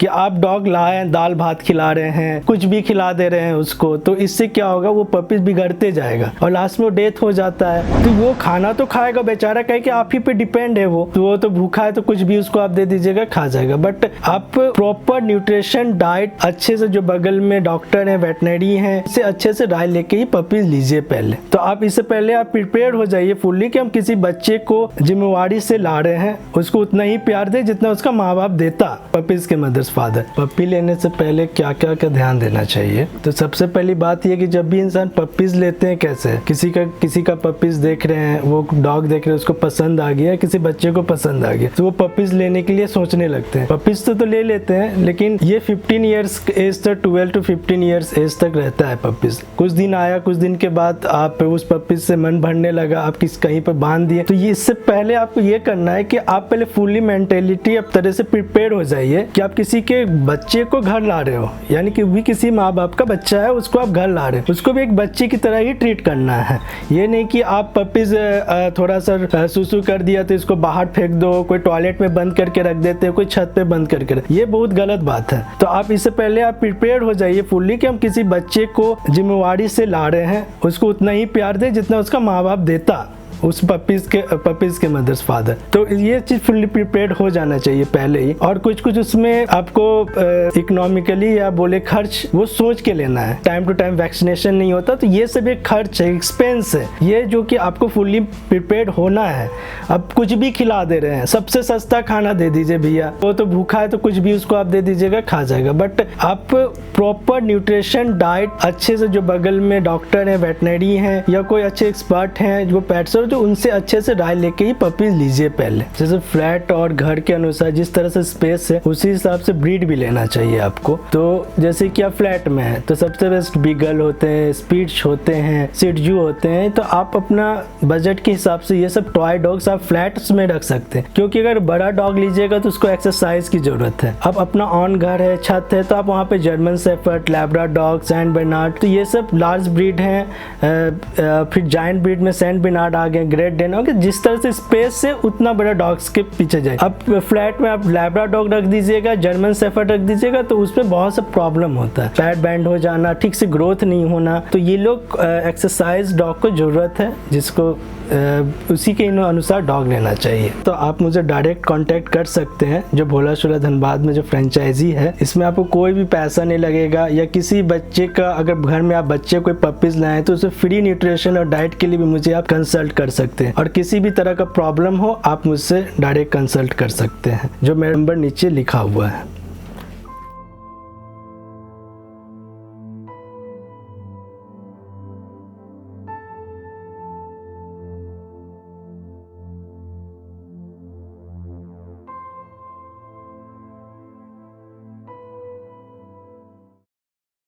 कि आप डॉग लाए, दाल भात खिला रहे हैं, कुछ भी खिला दे रहे हैं उसको, तो इससे क्या होगा, वो पपीज बिगड़ते जाएगा और लास्ट में वो डेथ हो जाता है। तो वो खाना तो खाएगा बेचारा, कहे कि आप ही पे डिपेंड है वो तो भूखा है, तो कुछ भी उसको आप दे दीजिएगा, खा जाएगा। बट आप प्रॉपर न्यूट्रिशन डाइट अच्छे से, जो बगल में डॉक्टर है, वेटनरी है, इससे अच्छे से राय लेके ही पपीज लीजिए पहले। तो आप इससे पहले आप प्रिपेयर हो जाइए फुल्ली कि हम किसी बच्चे को जिम्मेवारी से ला रहे हैं, उसको उतना ही प्यार दे जितना उसका माँ बाप देता पपीज के मदर्स फादर। पपी लेने से पहले क्या क्या का ध्यान देना चाहिए? तो सबसे पहली बात यह कि जब भी इंसान पपीज लेते हैं, कैसे किसी का पपीज देख रहे हैं, वो डॉग देख रहे हैं, उसको पसंद आ गया, किसी बच्चे को पसंद आ गया, तो वो पपीज लेने के लिए सोचने लगते हैं। पपीज तो ले लेते हैं, लेकिन ये 15 ईयर्स एज तक, 12 to 15 ईयर्स एज तक रहता है पपीज। कुछ दिन आया, कुछ दिन के बाद आप उस पपीज से मन भरने लगा, आप कहीं पर बांध दिए। तो ये इससे पहले आपको ये करना है कि आप पहले फुल्ली मेंटेलिटी अब तरह से प्रिपेयर हो जाइए कि आप किसी के बच्चे को घर ला रहे हो, यानी कि भी किसी माँ बाप का बच्चा है, उसको आप घर ला रहे हो, उसको भी एक बच्चे की तरह ही ट्रीट करना है। ये नहीं कि आप पपीज थोड़ा सा सुसु कर दिया तो इसको बाहर फेंक दो, कोई टॉयलेट में बंद करके रख देते हो, कोई छत पे बंद करके, ये बहुत गलत बात है। तो आप इससे पहले आप प्रिपेयर हो जाइए फुल्ली कि हम किसी बच्चे को जिम्मेवारी से ला रहे हैं, उसको उतना ही प्यार दे जितना उसका माँ बाप देता उस पपीज के मदर्स फादर। तो ये चीज फुल्ली प्रिपेयर्ड हो जाना चाहिए पहले ही। और कुछ उसमें आपको इकोनॉमिकली या बोले खर्च, वो सोच के लेना है। टाइम टू टाइम वैक्सीनेशन नहीं होता, तो ये सब एक खर्च है, एक्सपेंस है, ये जो कि आपको फुल्ली प्रिपेयर्ड होना है। अब कुछ भी खिला दे रहे हैं, सबसे सस्ता खाना दे दीजिए भैया, वो तो भूखा है, तो कुछ भी उसको आप दे दीजिएगा, खा जाएगा। बट आप प्रॉपर न्यूट्रिशन डाइट अच्छे से, जो बगल में डॉक्टर है, वेटनरी है, या कोई अच्छे एक्सपर्ट हैं जो पेट्स, तो उनसे अच्छे से राय लेके ही पपीज लीजिए पहले। जैसे फ्लैट और घर के अनुसार जिस तरह से स्पेस है, उसी हिसाब से ब्रीड भी लेना चाहिए आपको। तो जैसे कि आप फ्लैट में है, तो सबसे बेस्ट बीगल होते हैं, स्पिट्ज होते हैं, सिटजू होते हैं। तो आप अपना बजट के हिसाब से ये सब टॉय डॉग्स आप फ्लैट्स में रख सकते हैं, क्योंकि अगर बड़ा डॉग लीजिएगा तो उसको एक्सरसाइज की जरूरत है। अब अपना ऑन घर है, छत है, तो आप वहाँ पे जर्मन शेफर्ड, लैब्राडॉग, सैंट बर्नार्ड, तो ये सब लार्ज ब्रीड हैं। फिर जायंट ब्रीड में सैंट बर्नार्ड आ गए, ग्रेट डेन हो गया। जिस तरह से स्पेस से उतना बड़ा डॉग्स के पीछे जाए। अब फ्लैट में आप लैब्राडॉग रख दीजिएगा, जर्मन शेफर्ड रख दीजिएगा, तो उसमें बहुत सा प्रॉब्लम होता है, पैड बैंड हो जाना, ठीक से ग्रोथ नहीं होना। तो ये लोग एक्सरसाइज डॉग को जरूरत है, जिसको उसी के अनुसार डॉग लेना चाहिए। तो आप मुझे डायरेक्ट कांटेक्ट कर सकते हैं, जो भोला शोला धनबाद में जो फ्रेंचाइजी है, इसमें आपको कोई भी पैसा नहीं लगेगा। या किसी बच्चे का, अगर घर में आप बच्चे कोई पपीज लाएं, तो उसे फ्री न्यूट्रिशन और डाइट के लिए भी मुझे आप कंसल्ट कर सकते हैं। और किसी भी तरह का प्रॉब्लम हो, आप मुझसे डायरेक्ट कंसल्ट कर सकते हैं, जो मेरा नंबर नीचे लिखा हुआ है।